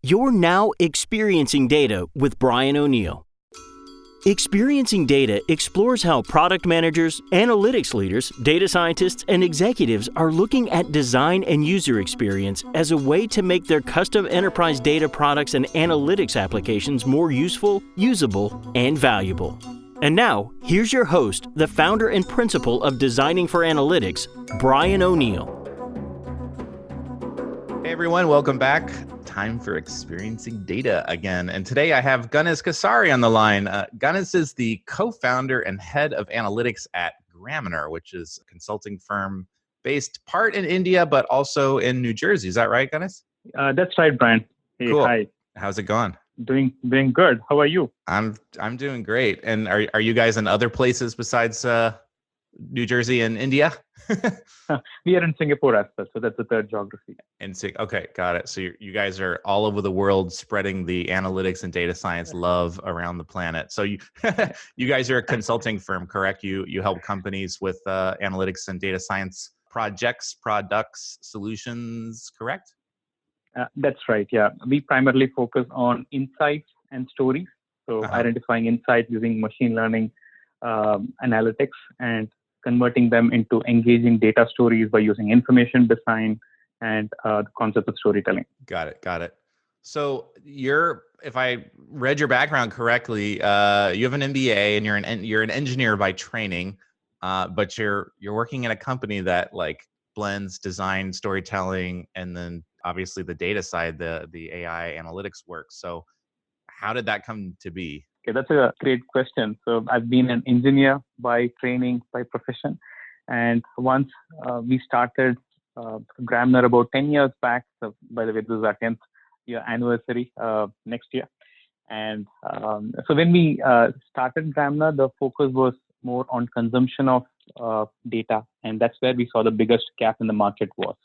You're now experiencing data with Brian O'Neill. Experiencing Data explores how product managers, analytics leaders, data scientists, and executives are looking at design and user experience as a way to make their custom enterprise data products and analytics applications more useful, usable, and valuable. And now, here's your host, the founder and principal of Designing for Analytics, Brian O'Neill. Hey everyone, welcome back. Time for Experiencing Data again. And today I have Ganes Kesari on the line. Ganes is the co-founder and head of analytics at Gramener, which is a consulting firm based part in India, but also in New Jersey. Is that right, Ganes? That's right, Brian. Hey, cool. Hi. How's it going? Doing good. How are you? I'm doing great. And are you guys in other places besides New Jersey and India? We are in Singapore as well, so that's the third geography. Okay, got it. So you guys are all over the world spreading the analytics and data science love around the planet. So you you guys are a consulting firm, correct? You help companies with analytics and data science projects, products, solutions, correct? That's right, yeah. We primarily focus on insights and stories. So identifying insights using machine learning analytics and converting them into engaging data stories by using information design and the concept of storytelling. Got it. So if I read your background correctly, you have an MBA and you're an engineer by training, but you're working in a company that like blends design, storytelling, and then obviously the data side, the AI analytics work. So how did that come to be? Okay, that's a great question. So I've been an engineer by training, by profession. And once we started Gramener about 10 years back, so by the way, this is our 10th year anniversary next year. And so when we started Gramener, the focus was more on consumption of data. And that's where we saw the biggest gap in the market was.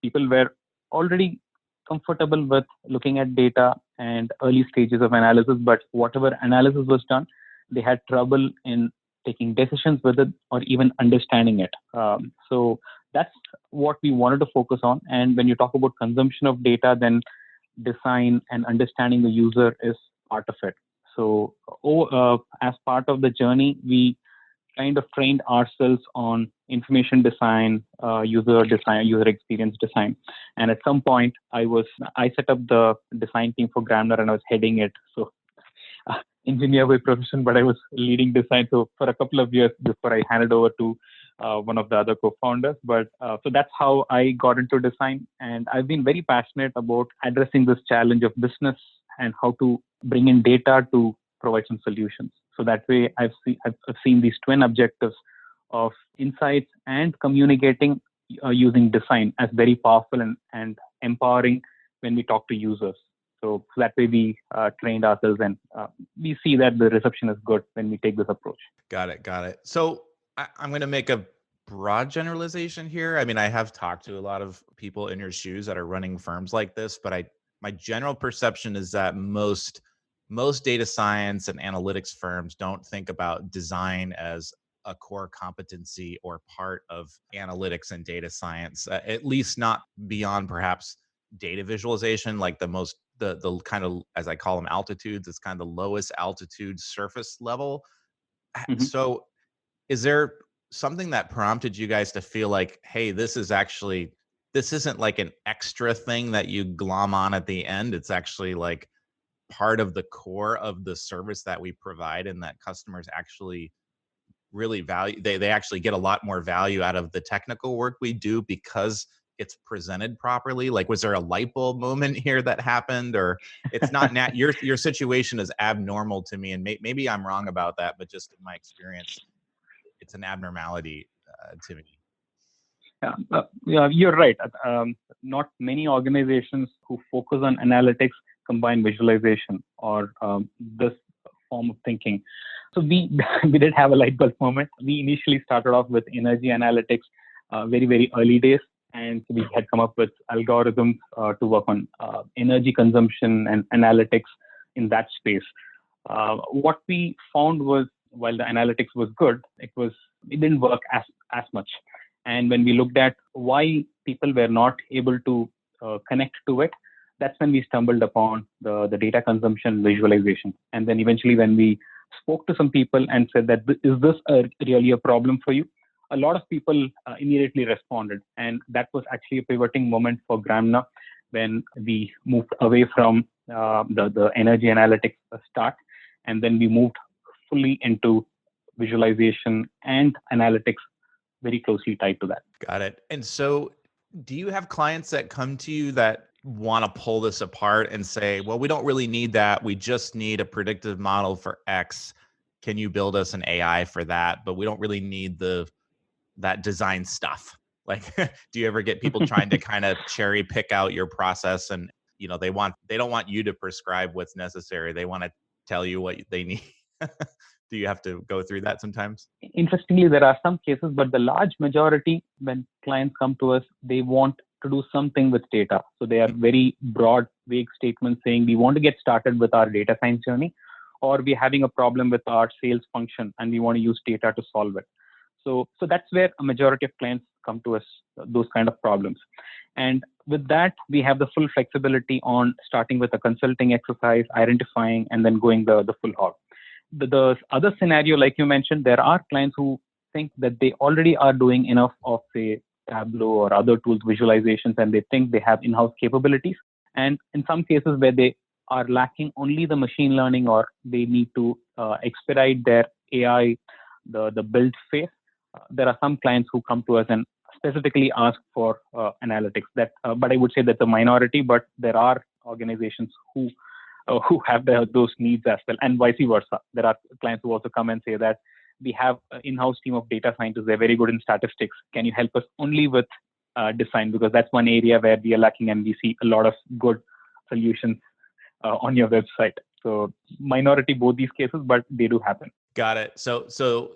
People were already comfortable with looking at data and early stages of analysis, but whatever analysis was done, they had trouble in taking decisions with it or even understanding it. So that's what we wanted to focus on. And when you talk about consumption of data, then design and understanding the user is part of it. So as part of the journey, we kind of trained ourselves on information design, user experience design. And at some point, I set up the design team for Gramener and I was heading it. So engineer by profession, but I was leading design. So for a couple of years before I handed over to one of the other co-founders. But so that's how I got into design. And I've been very passionate about addressing this challenge of business and how to bring in data to provide some solutions. So that way, I've seen these twin objectives of insights and communicating using design as very powerful and empowering when we talk to users. So that way, we trained ourselves, and we see that the reception is good when we take this approach. Got it. So I'm going to make a broad generalization here. I mean, I have talked to a lot of people in your shoes that are running firms like this, but my general perception is that most data science and analytics firms don't think about design as a core competency or part of analytics and data science, at least not beyond perhaps data visualization, like the kind of, as I call them, altitudes. It's kind of the lowest altitude surface level. Mm-hmm. So is there something that prompted you guys to feel like, hey, this isn't like an extra thing that you glom on at the end. It's actually like part of the core of the service that we provide, and that customers actually really value. They actually get a lot more value out of the technical work we do because it's presented properly. Like, was there a light bulb moment here that happened, or it's not? Your situation is abnormal to me, and maybe I'm wrong about that, but just in my experience, it's an abnormality to me. Yeah, you're right. Not many organizations who focus on analytics combine visualization or this form of thinking. So we did have a light bulb moment. We initially started off with energy analytics, very, very early days. And we had come up with algorithms to work on energy consumption and analytics in that space. What we found was, while the analytics was good, it didn't work as much. And when we looked at why people were not able to connect to it, that's when we stumbled upon the data consumption visualization. And then eventually when we spoke to some people and said that, is this really a problem for you? A lot of people immediately responded. And that was actually a pivoting moment for Gramna when we moved away from the energy analytics start. And then we moved fully into visualization and analytics very closely tied to that. Got it. And so do you have clients that come to you that want to pull this apart and say, well, we don't really need that. We just need a predictive model for X. Can you build us an AI for that? But we don't really need that design stuff. Like, do you ever get people trying to kind of cherry pick out your process and, they don't want you to prescribe what's necessary. They want to tell you what they need. Do you have to go through that sometimes? Interestingly, there are some cases, but the large majority, when clients come to us, they want to do something with data. So they are very broad, vague statements saying we want to get started with our data science journey, or we're having a problem with our sales function and we want to use data to solve it. So that's where a majority of clients come to us, those kind of problems. And with that, we have the full flexibility on starting with a consulting exercise, identifying, and then going the full hog. The other scenario, like you mentioned, there are clients who think that they already are doing enough of, say, Tableau or other tools, visualizations, and they think they have in-house capabilities. And in some cases where they are lacking only the machine learning, or they need to expedite their AI, the build phase, there are some clients who come to us and specifically ask for analytics. But I would say that's a minority, but there are organizations who have those needs as well, and vice versa. There are clients who also come and say that we have an in-house team of data scientists. They're very good in statistics. Can you help us only with design? Because that's one area where we are lacking, and we see a lot of good solutions on your website. So minority, both these cases, but they do happen. Got it. So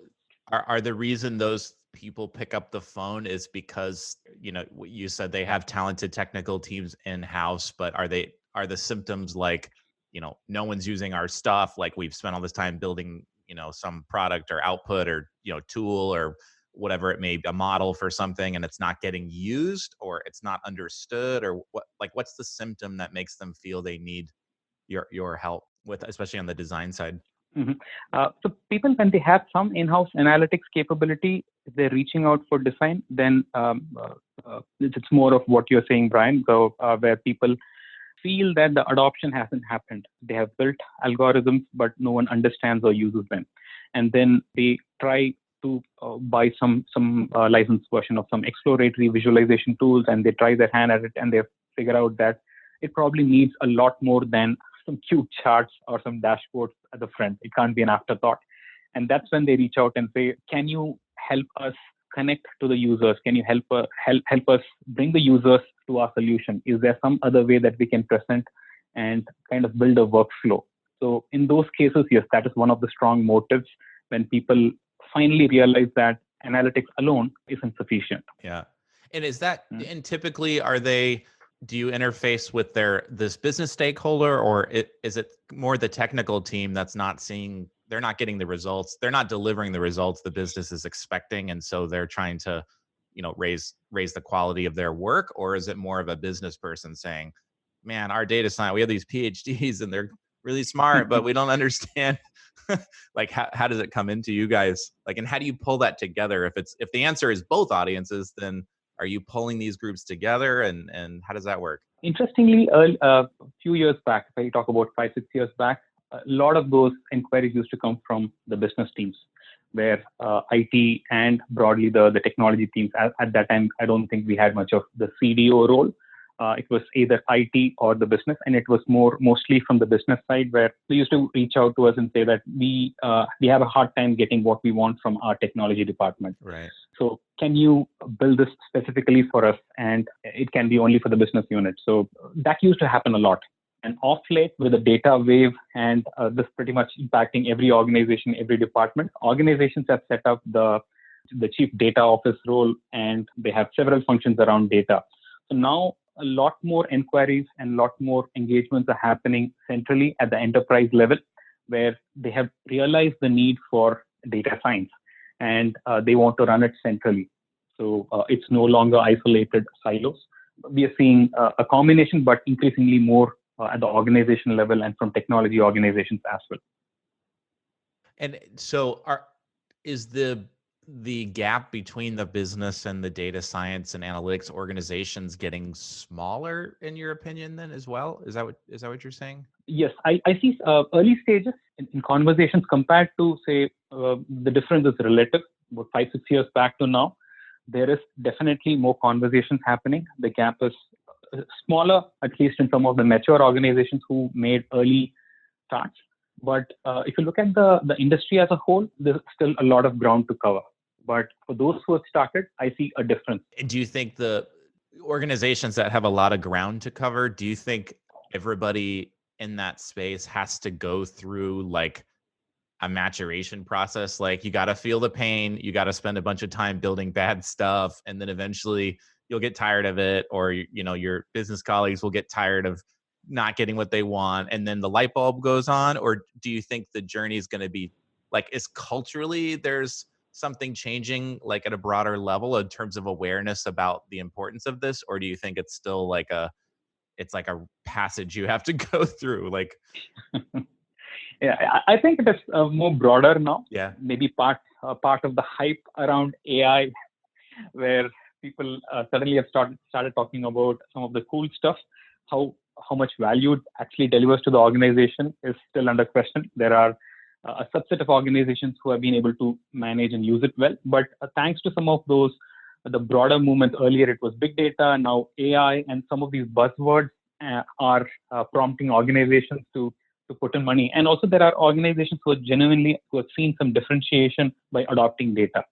are the reason those people pick up the phone is because, you said they have talented technical teams in-house, but are the symptoms like, no one's using our stuff, like we've spent all this time building, some product or output or, tool or whatever it may be, a model for something, and it's not getting used or it's not understood, or what's the symptom that makes them feel they need your help with, especially on the design side? Mm-hmm. So people, when they have some in-house analytics capability, if they're reaching out for design, then it's more of what you're saying, Brian, where people feel that the adoption hasn't happened. They have built algorithms, but no one understands or uses them. And then they try to buy some licensed version of some exploratory visualization tools, and they try their hand at it, and they figure out that it probably needs a lot more than some cute charts or some dashboards at the front. It can't be an afterthought. And that's when they reach out and say, can you help us connect to the users? Can you help us bring the users to our solution? Is there some other way that we can present and kind of build a workflow? So in those cases, yes, that is one of the strong motives when people finally realize that analytics alone isn't sufficient. Yeah. And is that, and typically do you interface with this business stakeholder, or is it more the technical team that's they're not getting the results, they're not delivering the results the business is expecting, and so they're trying to, raise the quality of their work? Or is it more of a business person saying, man, our data science, we have these PhDs and they're really smart, but we don't understand like how does it come into you guys? Like, and how do you pull that together? If the answer is both audiences, then are you pulling these groups together, and how does that work? Interestingly, a few years back, if I talk about 5-6 years back, a lot of those inquiries used to come from the business teams, where IT and broadly the technology teams, at that time, I don't think we had much of the CDO role. It was either IT or the business, and it was mostly from the business side, where they used to reach out to us and say that we have a hard time getting what we want from our technology department. Right. So can you build this specifically for us? And it can be only for the business unit. So that used to happen a lot. And off late, with the data wave and this pretty much impacting every organization, every department, organizations have set up the chief data office role, and they have several functions around data. So now a lot more inquiries and a lot more engagements are happening centrally at the enterprise level, where they have realized the need for data science, and they want to run it centrally. So it's no longer isolated silos. we are seeing a combination, but increasingly more at the organization level and from technology organizations as well. And so is the gap between the business and the data science and analytics organizations getting smaller in your opinion then as well? Is that what you're saying? Yes, I see early stages in conversations compared to, say, the difference is relative, about 5-6 years back to now. There is definitely more conversations happening. The gap is smaller, at least in some of the mature organizations who made early starts. But if you look at the industry as a whole, there's still a lot of ground to cover. But for those who have started, I see a difference. Do you think the organizations that have a lot of ground to cover, do you think everybody in that space has to go through like a maturation process? Like you got to feel the pain, you got to spend a bunch of time building bad stuff, and then eventually you'll get tired of it, or your business colleagues will get tired of not getting what they want, and then the light bulb goes on? Or do you think the journey is going to be like, is culturally there's something changing like at a broader level in terms of awareness about the importance of this? Or do you think it's still like it's like a passage you have to go through? Like, yeah, I think it is more broader now. yeah, Maybe part of the hype around AI, where people suddenly have started talking about some of the cool stuff. How much value it actually delivers to the organization is still under question. There are a subset of organizations who have been able to manage and use it well. But thanks to some of those, the broader movements earlier, it was big data, now AI, and some of these buzzwords are prompting organizations to put in money. And also there are organizations who have seen some differentiation by adopting data.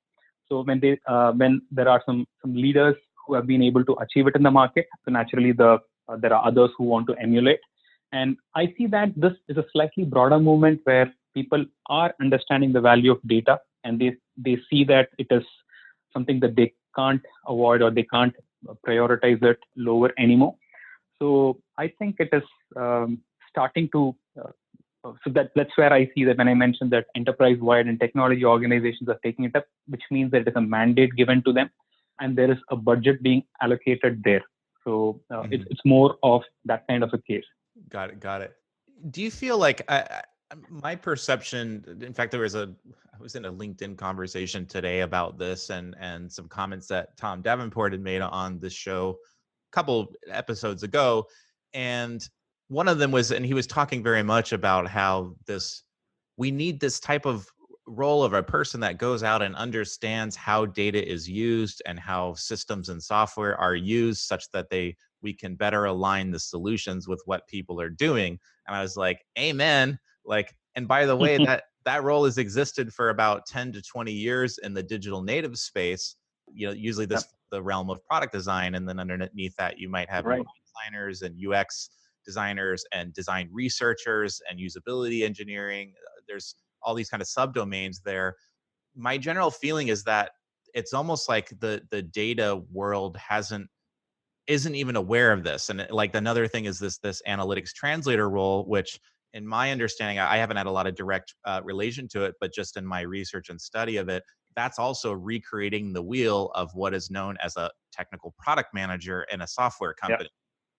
So when there are some leaders who have been able to achieve it in the market, so naturally there are others who want to emulate. And I see that this is a slightly broader movement where people are understanding the value of data, and they see that it is something that they can't avoid, or they can't prioritize it lower anymore. So I think it is starting to. So that's where I see that when I mentioned that enterprise-wide and technology organizations are taking it up, which means that it is a mandate given to them, and there is a budget being allocated there. So it's more of that kind of a case. Got it. Do you feel like my perception, in fact, I was in a LinkedIn conversation today about this, and some comments that Tom Davenport had made on this show a couple episodes ago. And one of them was, and he was talking very much about how we need this type of role of a person that goes out and understands how data is used and how systems and software are used, such that we can better align the solutions with what people are doing. And I was like, amen. Like, and by the way, that role has existed for about 10 to 20 years in the digital native space. Usually the realm of product design, and then underneath that you might have designers and UX designers and design researchers and usability engineering. There's all these kind of subdomains there. My general feeling is that it's almost like the data world isn't even aware of this. And like another thing is this analytics translator role, which in my understanding, I haven't had a lot of direct relation to it, but just in my research and study of it, that's also recreating the wheel of what is known as a technical product manager in a software company. Yep.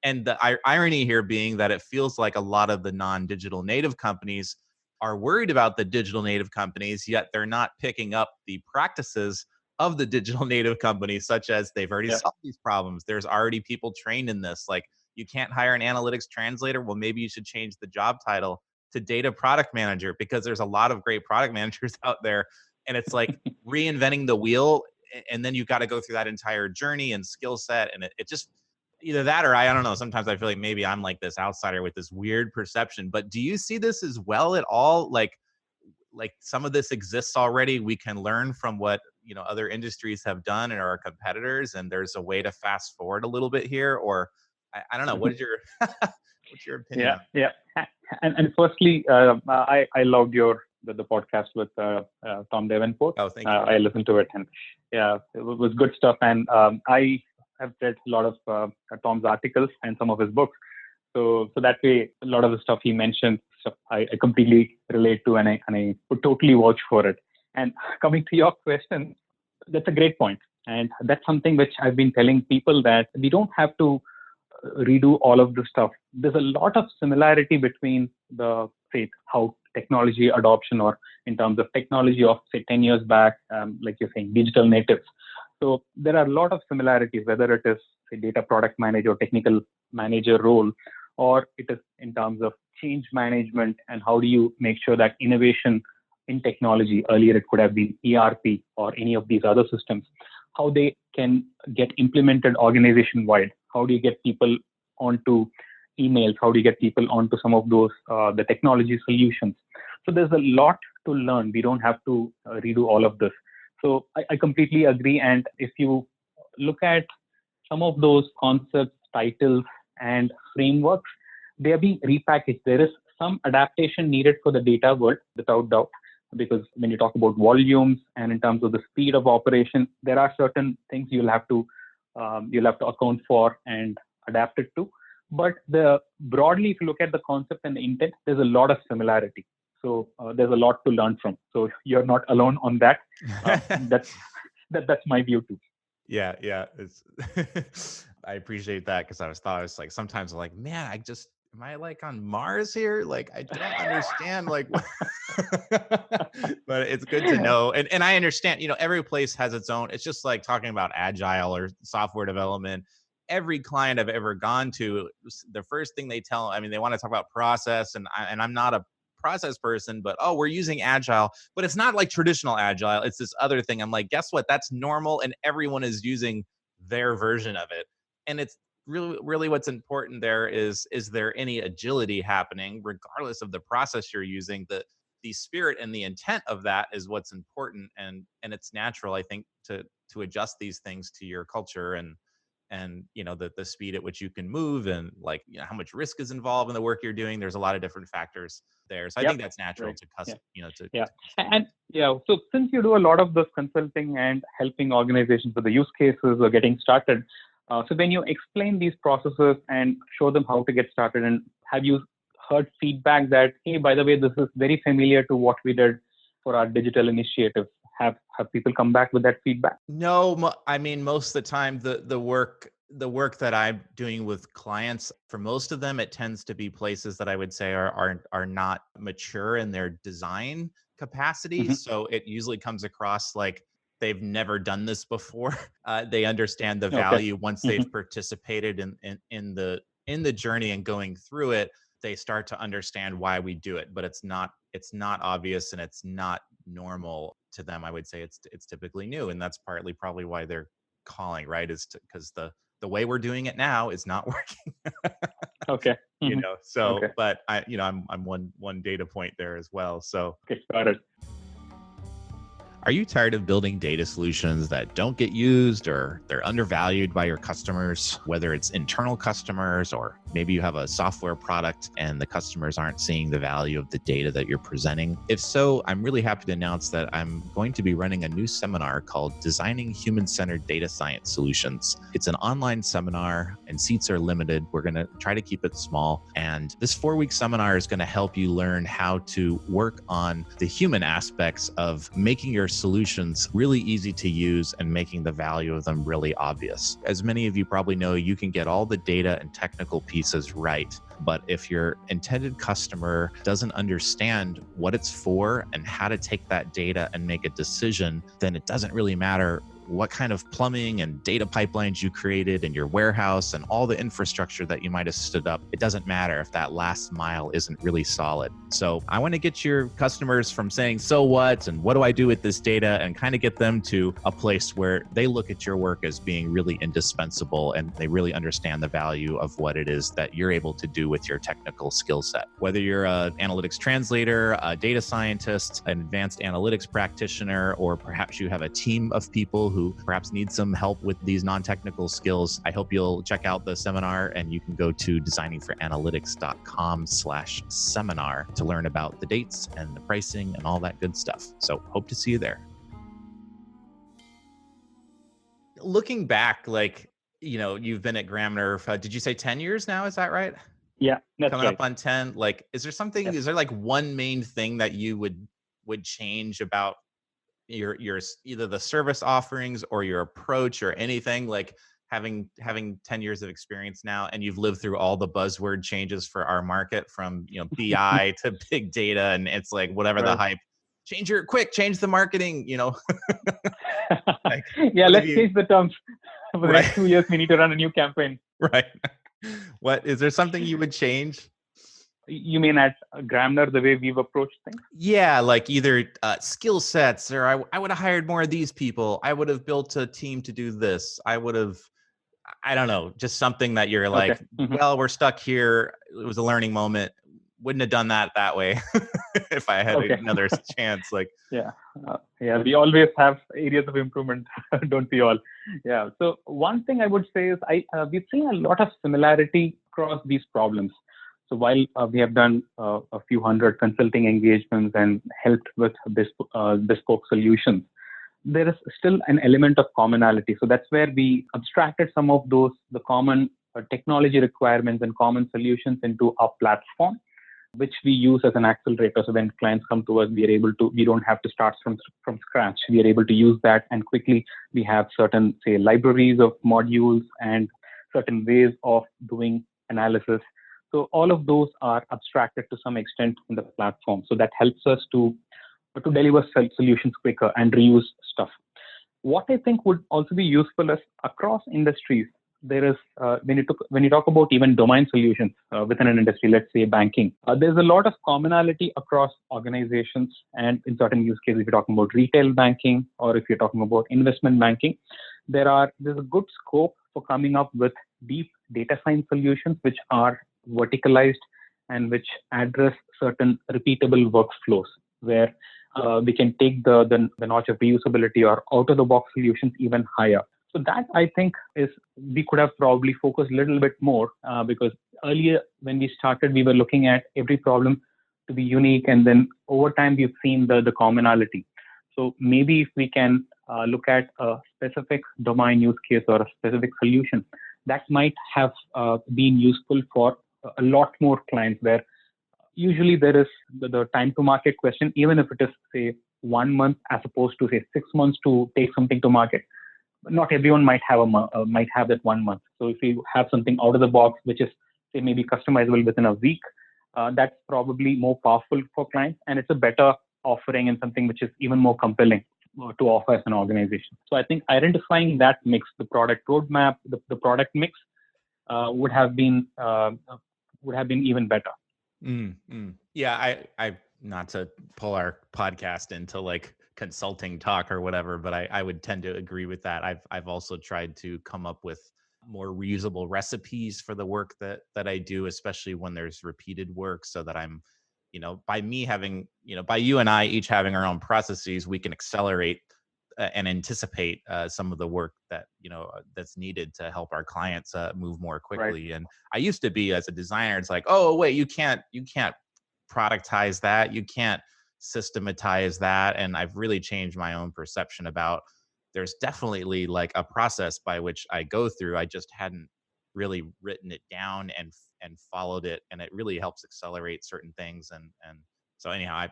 And the irony here being that it feels like a lot of the non-digital native companies are worried about the digital native companies, yet they're not picking up the practices of the digital native companies, such as they've already solved these problems. There's already people trained in this. Like, you can't hire an analytics translator. Well, maybe you should change the job title to data product manager, because there's a lot of great product managers out there. And it's like reinventing the wheel. And then you've got to go through that entire journey and skill set. And it just, either that, or I don't know. Sometimes I feel like maybe I'm like this outsider with this weird perception, but do you see this as well at all? Like some of this exists already. We can learn from what, other industries have done and our competitors, and there's a way to fast forward a little bit here, or I don't know. What is your, what's your opinion? Yeah. And firstly, I loved the podcast with Tom Davenport. Oh, thank you. I listened to it, and yeah, it was good stuff. And I have read a lot of Tom's articles and some of his books. So that way, a lot of the stuff he mentioned, I completely relate to, and I would totally vouch for it. And coming to your question, that's a great point. And that's something which I've been telling people, that we don't have to redo all of this stuff. There's a lot of similarity between the, say, how technology adoption, or in terms of technology of, say, 10 years back, like you're saying, digital natives. So there are a lot of similarities, whether it is, say, data product manager or technical manager role, or it is in terms of change management and how do you make sure that innovation in technology, earlier it could have been ERP or any of these other systems, how they can get implemented organization wide. How do you get people onto emails? How do you get people onto some of those, the technology solutions? So there's a lot to learn. We don't have to redo all of this. So I completely agree. And if you look at some of those concepts, titles, and frameworks, they are being repackaged. There is some adaptation needed for the data world, without doubt, because when you talk about volumes and in terms of the speed of operation, there are certain things you'll have to account for and adapt it to. But broadly, if you look at the concept and the intent, there's a lot of similarity. So there's a lot to learn from. So you're not alone on that. That's my view too. Yeah, yeah. It's I appreciate that, because I was like, sometimes I'm like, man, am I like on Mars here? Like, I don't understand, like, but it's good to know. And I understand, every place has its own. It's just like talking about agile or software development. Every client I've ever gone to, the first thing they they want to talk about process, and I'm not a process person, but we're using agile, but it's not like traditional agile. It's this other thing. I'm like, guess what? That's normal, and everyone is using their version of it. And it's really what's important there is there any agility happening, regardless of the process you're using? The spirit and the intent of that is what's important, and it's natural, I think, to adjust these things to your culture, and the speed at which you can move, and like how much risk is involved in the work you're doing. There's a lot of different factors there, so I think that's natural Right. to custom to yeah. And so since you do a lot of this consulting and helping organizations with the use cases or getting started, so when you explain these processes and show them how to get started, and have you heard feedback that, hey, by the way, this is very familiar to what we did for our digital initiative? Have people come back with that feedback? No, I mean, most of the time, the work that I'm doing with clients, for most of them, it tends to be places that I would say are not mature in their design capacity. Mm-hmm. So it usually comes across like they've never done this before. They understand the Okay. value once Mm-hmm. they've participated in the journey and going through it. They start to understand why we do it, but it's not obvious, and it's not normal to them. I would say it's typically new, and that's partly probably why they're calling, right? Is because the way we're doing it now is not working. Okay. Mm-hmm. So, okay. but I'm one data point there as well. So, Okay, got it. are you tired of building data solutions that don't get used, or they're undervalued by your customers, whether it's internal customers or maybe you have a software product and the customers aren't seeing the value of the data that you're presenting? If so, I'm really happy to announce that I'm going to be running a new seminar called Designing Human-Centered Data Science Solutions. It's an online seminar and seats are limited. We're going to try to keep it small. And this 4-week seminar is going to help you learn how to work on the human aspects of making your solutions really easy to use and making the value of them really obvious. As many of you probably know, you can get all the data and technical pieces right, but if your intended customer doesn't understand what it's for and how to take that data and make a decision, then it doesn't really matter what kind of plumbing and data pipelines you created in your warehouse and all the infrastructure that you might have stood up. It doesn't matter if that last mile isn't really solid. So I want to get your customers from saying, so what, and what do I do with this data, and kind of get them to a place where they look at your work as being really indispensable, and they really understand the value of what it is that you're able to do with your technical skill set. Whether you're an analytics translator, a data scientist, an advanced analytics practitioner, or perhaps you have a team of people who perhaps need some help with these non-technical skills, I hope you'll check out the seminar, and you can go to designingforanalytics.com/seminar to learn about the dates and the pricing and all that good stuff. So hope to see you there. Looking back, like, you've been at Gramener, did you say 10 years now? Is that right? Yeah, that's Coming right. up on 10. Like, is there something, is there like one main thing that you would change about either the service offerings or your approach or anything, like having 10 years of experience now, and you've lived through all the buzzword changes for our market, from BI to big data, and it's like whatever the Right. hype, change the marketing, like Yeah, what have let's you change the terms. For the right next 2 years, we need to run a new campaign. right what is there something you would change? You mean at Gramner, the way we've approached things? Yeah, like either skill sets, or I would have hired more of these people. I would have built a team to do this. I don't know, just something that you're Okay. like, well, we're stuck here. It was a learning moment. Wouldn't have done that way if I had Okay. another chance. Like, Yeah. Yeah, we always have areas of improvement, don't we all? Yeah. So one thing I would say is we've seen a lot of similarity across these problems. So while we have done a few hundred consulting engagements and helped with bespoke solutions, there is still an element of commonality. So that's where we abstracted some of the common technology requirements and common solutions into our platform, which we use as an accelerator. So when clients come to us, we don't have to start from scratch. We are able to use that, and quickly we have certain, say, libraries of modules and certain ways of doing analysis. So all of those are abstracted to some extent in the platform. So that helps us to deliver solutions quicker and reuse stuff. What I think would also be useful is across industries, there is when you talk about even domain solutions within an industry, let's say banking, there's a lot of commonality across organizations. And in certain use cases, if you're talking about retail banking or if you're talking about investment banking, there's a good scope for coming up with deep data science solutions which are verticalized and which address certain repeatable workflows, where we can take the notch of reusability or out of the box solutions even higher. So that, I think, is we could have probably focused a little bit more because earlier when we started, we were looking at every problem to be unique, and then over time we've seen the commonality. So maybe if we can look at a specific domain use case or a specific solution, that might have been useful for a lot more clients, where usually there is the time to market question, even if it is, say, 1 month as opposed to, say, 6 months to take something to market. Not everyone might have that 1 month. So if you have something out of the box, which is, say, maybe customizable within a week, that's probably more powerful for clients, and it's a better offering and something which is even more compelling to offer as an organization. So I think identifying that mix, the product roadmap, the product mix, would have been even better. Yeah, I not to pull our podcast into like consulting talk or whatever, but I would tend to agree with that. I've also tried to come up with more reusable recipes for the work that I do, especially when there's repeated work, so that I'm, by me having, by you and I each having our own processes, we can accelerate and anticipate some of the work that that's needed to help our clients move more quickly. Right. And I used to be, as a designer, it's like, oh wait, you can't productize that, you can't systematize that. And I've really changed my own perception about, there's definitely like a process by which I go through. I just hadn't really written it down and followed it, and it really helps accelerate certain things. And so anyhow,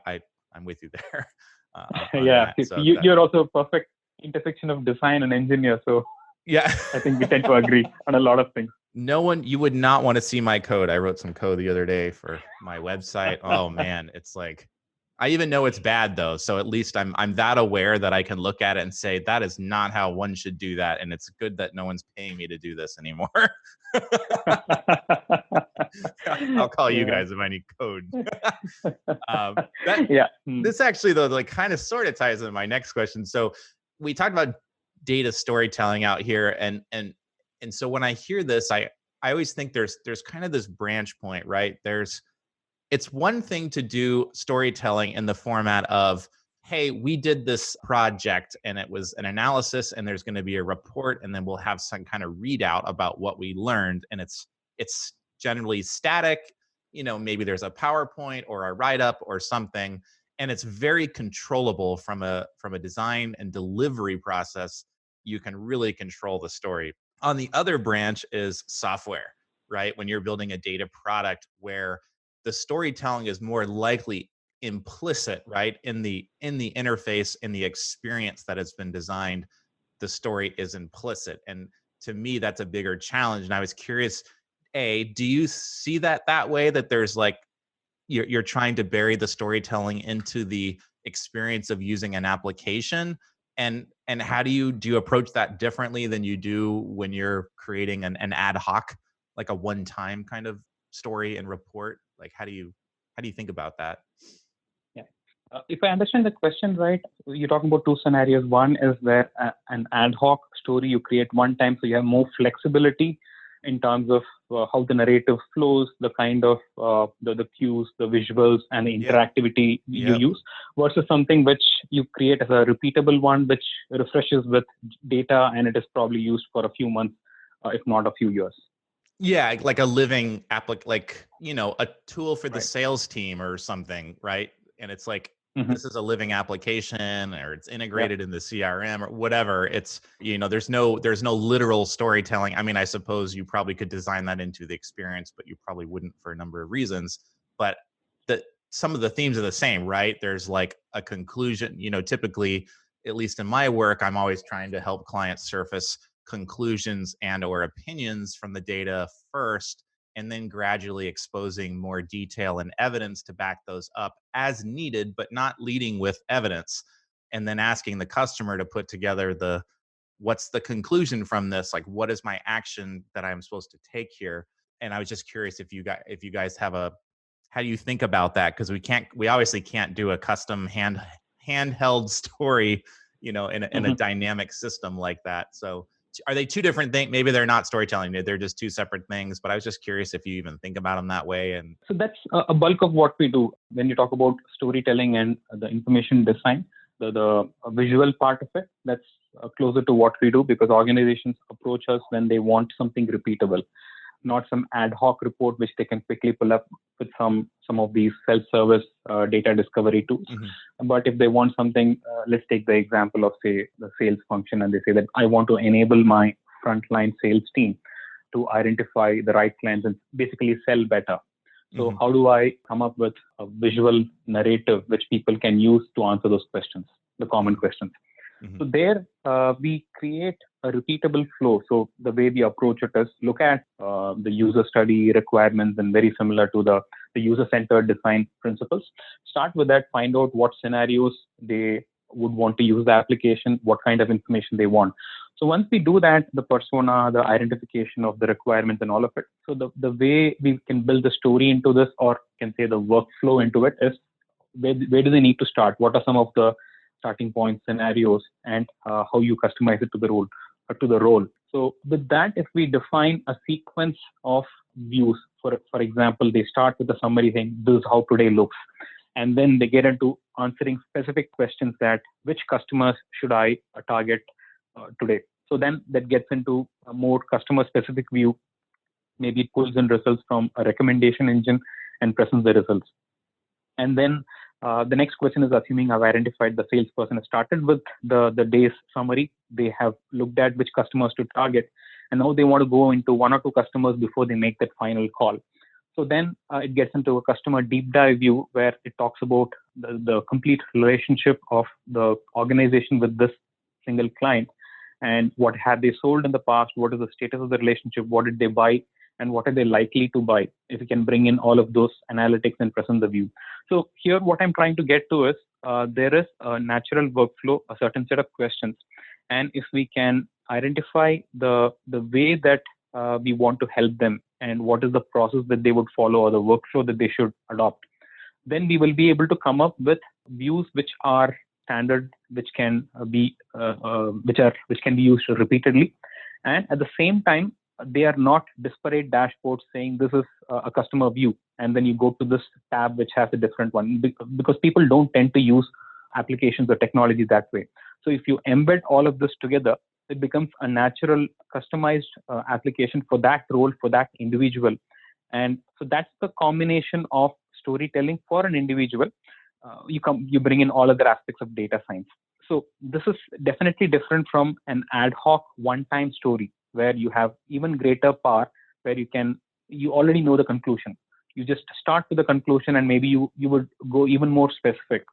I'm with you there. On Yeah, that. So you're also a perfect intersection of design and engineer. So yeah, I think we tend to agree on a lot of things. you would not want to see my code. I wrote some code the other day for my website. Oh man, it's like, I even know it's bad though. So at least I'm that aware that I can look at it and say, that is not how one should do that. And it's good that no one's paying me to do this anymore. I'll call you guys if I need code. This actually, though, like kind of sort of ties into my next question. So we talked about data storytelling out here, and so when I hear this, I always think there's kind of this branch point, right? It's one thing to do storytelling in the format of, hey, we did this project and it was an analysis, and there's going to be a report, and then we'll have some kind of readout about what we learned, and it's generally static. Maybe there's a PowerPoint or a write-up or something, and it's very controllable from a design and delivery process. You can really control the story. On the other branch is software, right? When you're building a data product, where the storytelling is more likely implicit, right? In the interface, in the experience that has been designed, the story is implicit. And to me, that's a bigger challenge. And I was curious, do you see that way, that there's like, you're trying to bury the storytelling into the experience of using an application? And how do you approach that differently than you do when you're creating an ad hoc, like a one-time kind of story and report? Like, how do you think about that? Yeah. If I understand the question right, you're talking about two scenarios. One is where an ad hoc story you create one time, so you have more flexibility in terms of how the narrative flows, the kind of the cues, the visuals, and the Yep. interactivity you Yep. use, versus something which you create as a repeatable one, which refreshes with data, and it is probably used for a few months, if not a few years. Yeah, like a living like, a tool for the Right. sales team or something, right? And it's like, Mhm. this is a living application, or it's Yeah. integrated in the CRM or whatever. It's, there's no literal storytelling. I mean, I suppose you probably could design that into the experience, but you probably wouldn't for a number of reasons. But the some of the themes are the same, right? There's like a conclusion, typically, at least in my work, I'm always trying to help clients surface conclusions and or opinions from the data first, and then gradually exposing more detail and evidence to back those up as needed, but not leading with evidence, and then asking the customer to put together what's the conclusion from this, like what is my action that I'm supposed to take here. And I was just curious if you guys have how do you think about that, because we obviously can't do a custom handheld story, in a Mhm. dynamic system like that. So are they two different things? Maybe they're not storytelling, they're just two separate things, but I was just curious if you even think about them that way. And So that's a bulk of what we do when you talk about storytelling and the information design, the visual part of it. That's closer to what we do, because organizations approach us when they want something repeatable, not some ad hoc report which they can quickly pull up with some of these self-service data discovery tools. Mhm. But if they want something, let's take the example of, say, the sales function, and they say that I want to enable my frontline sales team to identify the right clients and basically sell better. So Mhm. how do I come up with a visual narrative which people can use to answer those questions, the common Mhm. questions? Mhm. So there, we create a repeatable flow. So the way we approach it is look at the user study requirements, and very similar to the user-centered design principles. Start with that, find out what scenarios they would want to use the application, what kind of information they want. So once we do that, the persona, the identification of the requirements and all of it. So the way we can build the story into this, or can say the workflow into it, is where do they need to start? What are some of the starting points, scenarios, and how you customize it to the role. So with that, if we define a sequence of views, for example, they start with a summary saying, this is how today looks. And then they get into answering specific questions, that which customers should I target today. So then that gets into a more customer specific view. Maybe it pulls in results from a recommendation engine and presents the results. And then the next question is, assuming I've identified the salesperson has started with the day's summary, they have looked at which customers to target, and now they want to go into one or two customers before they make that final call. So then it gets into a customer deep dive view, where it talks about the complete relationship of the organization with this single client, and what have they sold in the past, what is the status of the relationship, what did they buy, and what are they likely to buy, if you can bring in all of those analytics and present the view. So here, what I'm trying to get to is, there is a natural workflow, a certain set of questions, and if we can identify the way that we want to help them, and what is the process that they would follow, or the workflow that they should adopt, then we will be able to come up with views which are standard, which can which can be used repeatedly, and at the same time, they are not disparate dashboards saying this is a customer view, and then you go to this tab which has a different one, because people don't tend to use applications or technology that way. So if you embed all of this together, it becomes a natural customized application for that role, for that individual. And so that's the combination of storytelling for an individual. You bring in all other aspects of data science. So this is definitely different from an ad hoc one-time story, where you have even greater power, where you already know the conclusion. You just start with the conclusion, and maybe you would go even more specific.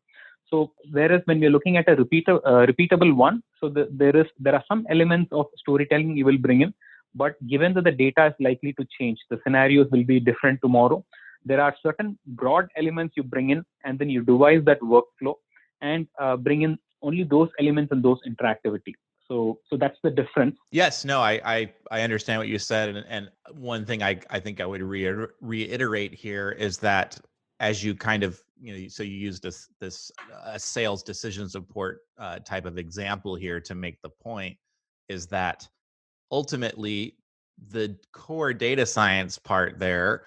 So whereas when we're looking at a repeatable one, so there are some elements of storytelling you will bring in, but given that the data is likely to change, the scenarios will be different tomorrow. There are certain broad elements you bring in, and then you devise that workflow and bring in only those elements and those interactivity. So that's the difference. Yes, no, I understand what you said, and one thing I think I would reiterate here is that as you kind of so you used this sales decision support type of example here to make the point is that ultimately the core data science part there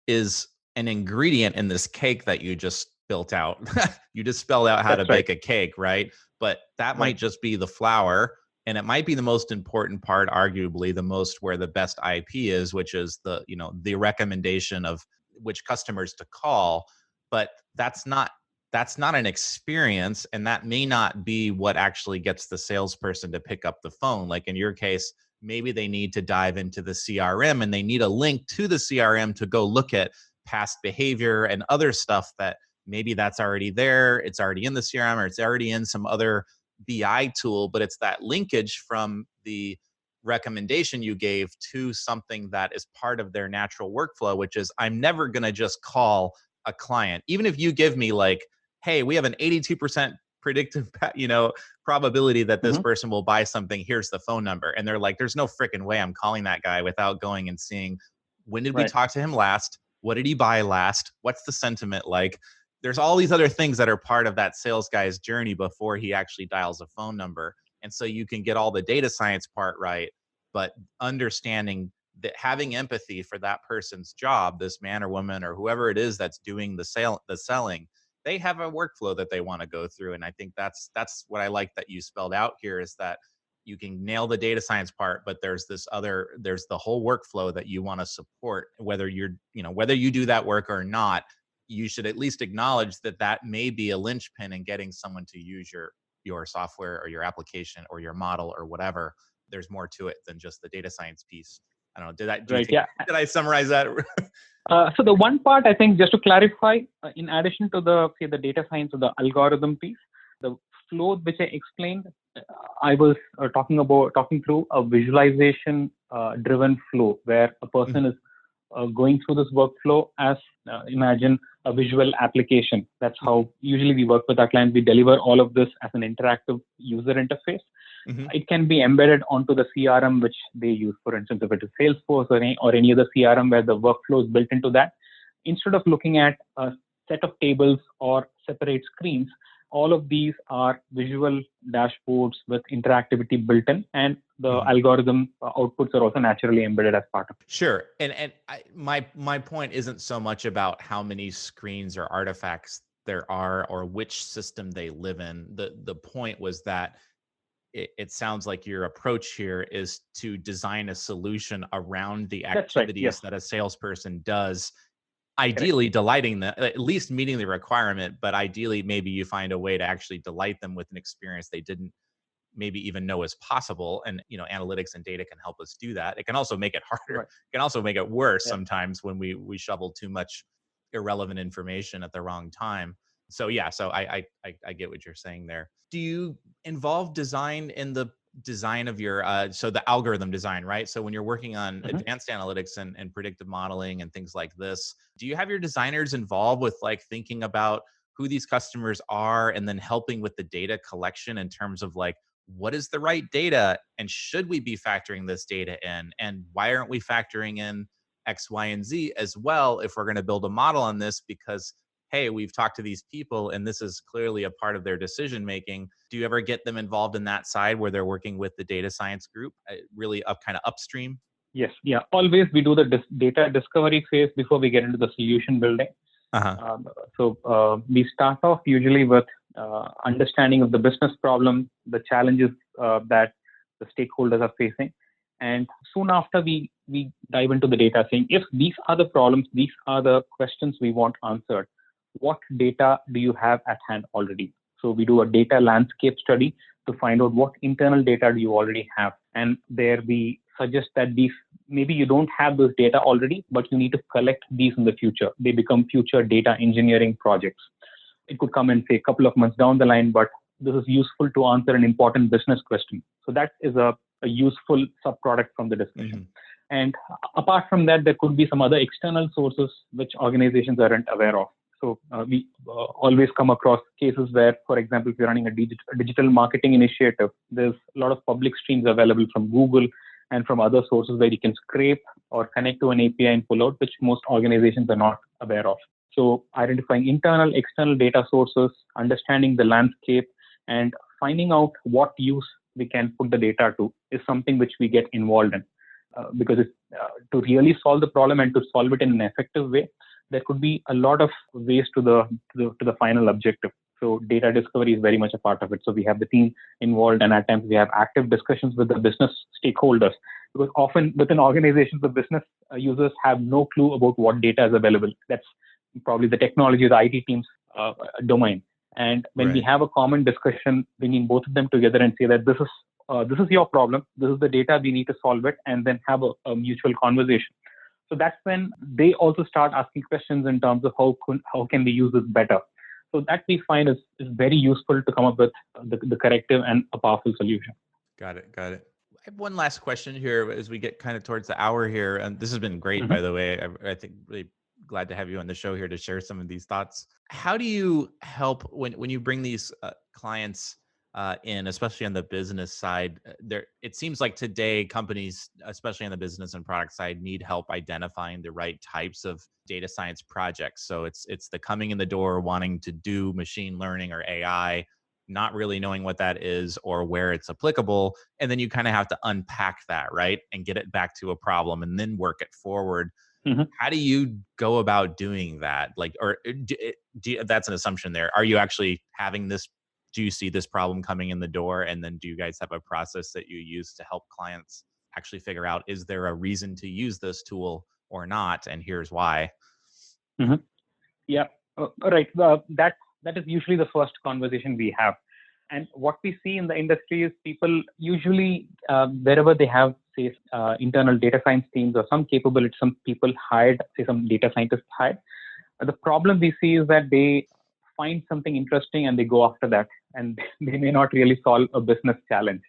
is an ingredient in this cake that you just built out. You just spelled out how to bake a cake, right? But that might just be the flour, and it might be the most important part, arguably the most where the best IP is, which is the recommendation of which customers to call. But that's not an experience, and that may not be what actually gets the salesperson to pick up the phone. Like in your case, maybe they need to dive into the CRM and they need a link to the CRM to go look at past behavior and other stuff that maybe that's already there. It's already in the CRM or it's already in some other BI tool, but it's that linkage from the recommendation you gave to something that is part of their natural workflow, which is I'm never going to just call a client. Even if you give me like, hey, we have an 82% predictive, probability that this person will buy something. Here's the phone number. And they're like, there's no freaking way I'm calling that guy without going and seeing when did we talk to him last? What did he buy last? What's the sentiment like? There's all these other things that are part of that sales guy's journey before he actually dials a phone number. And so you can get all the data science part right, but understanding that having empathy for that person's job, this man or woman or whoever it is that's doing the selling, they have a workflow that they want to go through. And I think that's what I like that you spelled out here is that you can nail the data science part, but there's the whole workflow that you want to support. Whether whether you do that work or not, you should at least acknowledge that may be a linchpin in getting someone to use your software or your application or your model or whatever. There's more to it than just the data science piece. I don't know. Did I summarize that? So the one part, I think, just to clarify, in addition to the data science or the algorithm piece, the flow which I explained, I was talking through a visualization driven flow where a person is going through this workflow as imagine a visual application. That's how usually we work with our clients. We deliver all of this as an interactive user interface. It can be embedded onto the CRM which they use. For instance, if it is Salesforce or any other CRM where the workflow is built into that, instead of looking at a set of tables or separate screens, all of these are visual dashboards with interactivity built in, and the algorithm outputs are also naturally embedded as part of it. Sure. And my point isn't so much about how many screens or artifacts there are or which system they live in. The point was that it sounds like your approach here is to design a solution around the activities that a salesperson does, ideally delighting them, at least meeting the requirement, but ideally maybe you find a way to actually delight them with an experience they didn't maybe even know is possible. And analytics and data can help us do that. It can also make it harder. It can also make it worse sometimes when we shovel too much irrelevant information at the wrong time. So I get what you're saying there. Do you involve design in the design of your so the algorithm design, right? So when you're working on advanced analytics and predictive modeling and things like this, do you have your designers involved with like thinking about who these customers are and then helping with the data collection in terms of like what is the right data and should we be factoring this data in and why aren't we factoring in X, Y, and Z as well if we're going to build a model on this because, hey, we've talked to these people and this is clearly a part of their decision making. Do you ever get them involved in that side where they're working with the data science group, really kind of upstream? Yes. Yeah. Always we do the data discovery phase before we get into the solution building. So we start off usually with understanding of the business problem, the challenges that the stakeholders are facing. And soon after we dive into the data saying, if these are the problems, these are the questions we want answered, what data do you have at hand already? So we do a data landscape study to find out what internal data do you already have. And there we suggest that these maybe you don't have those data already, but you need to collect these in the future. They become future data engineering projects. It could come in, say, a couple of months down the line, but this is useful to answer an important business question. So that is a useful subproduct from the discussion. And apart from that, there could be some other external sources which organizations aren't aware of. So we always come across cases where, for example, if you're running a digital marketing initiative, there's a lot of public streams available from Google and from other sources where you can scrape or connect to an API and pull out, which most organizations are not aware of. So identifying internal, external data sources, understanding the landscape, and finding out what use we can put the data to is something which we get involved in. Because to really solve the problem and to solve it in an effective way, there could be a lot of ways to the final objective. So data discovery is very much a part of it. So we have the team involved, and at times we have active discussions with the business stakeholders, because often within organizations, the business users have no clue about what data is available. That's probably the technology, the IT team's domain. And when we have a common discussion, bringing both of them together and say that this is your problem, this is the data, we need to solve it, and then have a mutual conversation. So that's when they also start asking questions in terms of how can we use this better. So that we find is very useful to come up with the corrective and a powerful solution. Got it. I have one last question here as we get kind of towards the hour here. And this has been great, by the way. I think really glad to have you on the show here to share some of these thoughts. How do you help when you bring these clients in, especially on the business side? It seems like today companies, especially on the business and product side, need help identifying the right types of data science projects. So it's the coming in the door, wanting to do machine learning or AI, not really knowing what that is or where it's applicable. And then you kind of have to unpack that, right? And get it back to a problem and then work it forward. How do you go about doing that? Like, or that's an assumption there. Are you actually having this? Do you see this problem coming in the door? And then do you guys have a process that you use to help clients actually figure out, is there a reason to use this tool or not? And here's why. Yeah, right. That is usually the first conversation we have. And what we see in the industry is people usually, wherever they have, say, internal data science teams or some capability, some people hired, say some data scientists hired. The problem we see is that they find something interesting and they go after that, and they may not really solve a business challenge.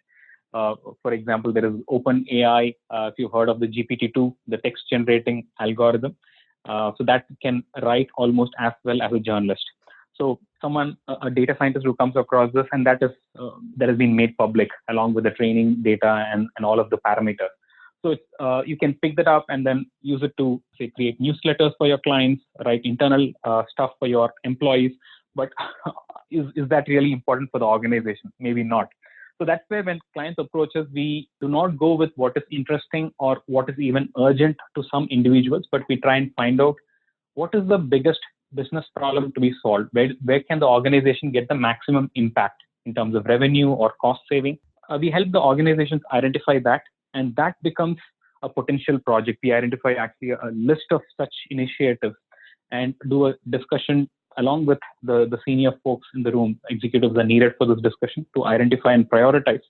For example, there is OpenAI. If you've heard of the GPT-2, the text generating algorithm, so that can write almost as well as a journalist. So a data scientist who comes across this, and that has been made public along with the training data and all of the parameters. So you can pick that up and then use it to, say, create newsletters for your clients, write internal stuff for your employees. But is that really important for the organization? Maybe not. So that's where when clients approach us, we do not go with what is interesting or what is even urgent to some individuals, but we try and find out what is the biggest business problem to be solved. Where can the organization get the maximum impact in terms of revenue or cost saving? We help the organizations identify that, and that becomes a potential project. We identify actually a list of such initiatives and do a discussion along with the senior folks in the room. Executives are needed for this discussion to identify and prioritize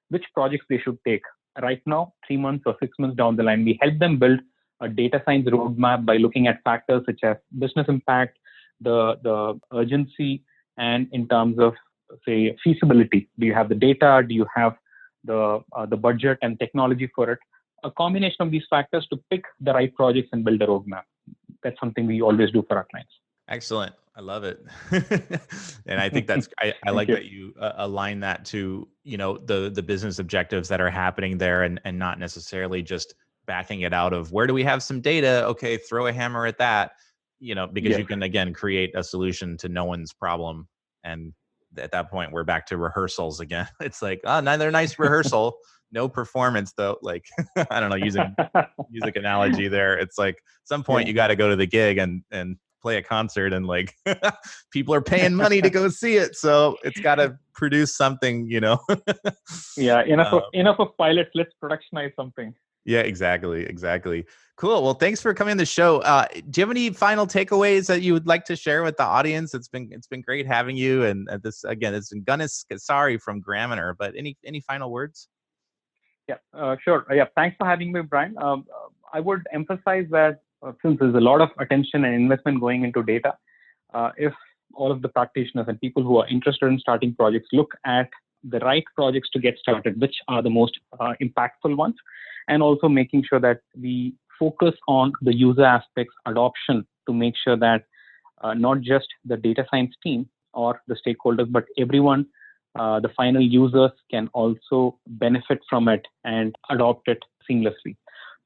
which projects they should take. Right now, 3 months or 6 months down the line, we help them build a data science roadmap by looking at factors such as business impact, the urgency, and in terms of, say, feasibility. Do you have the data? Do you have the budget and technology for it? A combination of these factors to pick the right projects and build a roadmap. That's something we always do for our clients. Excellent. I love it. And I think that's, I like that you align that to, the business objectives that are happening there, and not necessarily just backing it out of where do we have some data? Okay, throw a hammer at that, because you can, again, create a solution to no one's problem. And at that point, we're back to rehearsals again. It's like, another nice rehearsal, no performance though. Like, I don't know, using music analogy there. It's like at some point you got to go to the gig and play a concert, and like people are paying money to go see it. So it's got to produce something, Yeah. Enough of pilots. Let's productionize something. Yeah, exactly. Cool. Well, thanks for coming on the show. Do you have any final takeaways that you would like to share with the audience? It's been great having you. And this, again, it's Ganes Kesari from Gramener, but any final words? Yeah, sure. Yeah, thanks for having me, Brian. I would emphasize that since there's a lot of attention and investment going into data, if all of the practitioners and people who are interested in starting projects look at the right projects to get started, which are the most impactful ones, and also making sure that we focus on the user aspects adoption to make sure that not just the data science team or the stakeholders, but everyone, the final users can also benefit from it and adopt it seamlessly.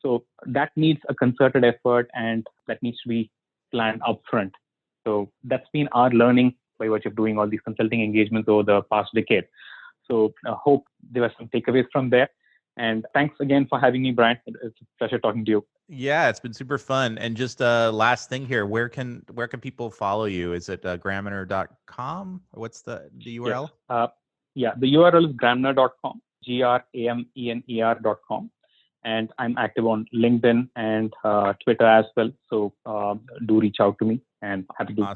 So that needs a concerted effort and that needs to be planned upfront. So that's been our learning by virtue of doing all these consulting engagements over the past decade. So I hope there were some takeaways from there. And thanks again for having me, Brian. It's a pleasure talking to you. Yeah, it's been super fun. And just last thing here, where can people follow you? Is it graminer.com? What's the URL? Yes. Yeah, the URL is graminer.com, GRAMENER.com. And I'm active on LinkedIn and Twitter as well. So do reach out to me and happy to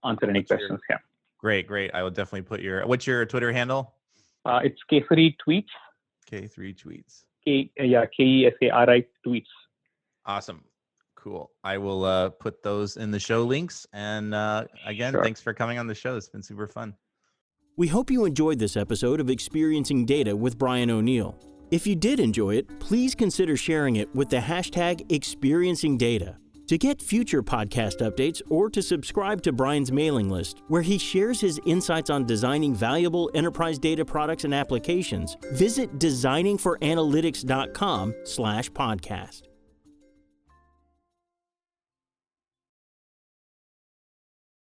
answer any questions. Yeah. Great. I will definitely put what's your Twitter handle? It's Kesari Tweets. K3 Tweets. Kesari Tweets. Awesome. Cool. I will put those in the show links. And again, Thanks for coming on the show. It's been super fun. We hope you enjoyed this episode of Experiencing Data with Brian O'Neill. If you did enjoy it, please consider sharing it with the hashtag #ExperiencingData. To get future podcast updates or to subscribe to Brian's mailing list, where he shares his insights on designing valuable enterprise data products and applications, visit designingforanalytics.com/podcast.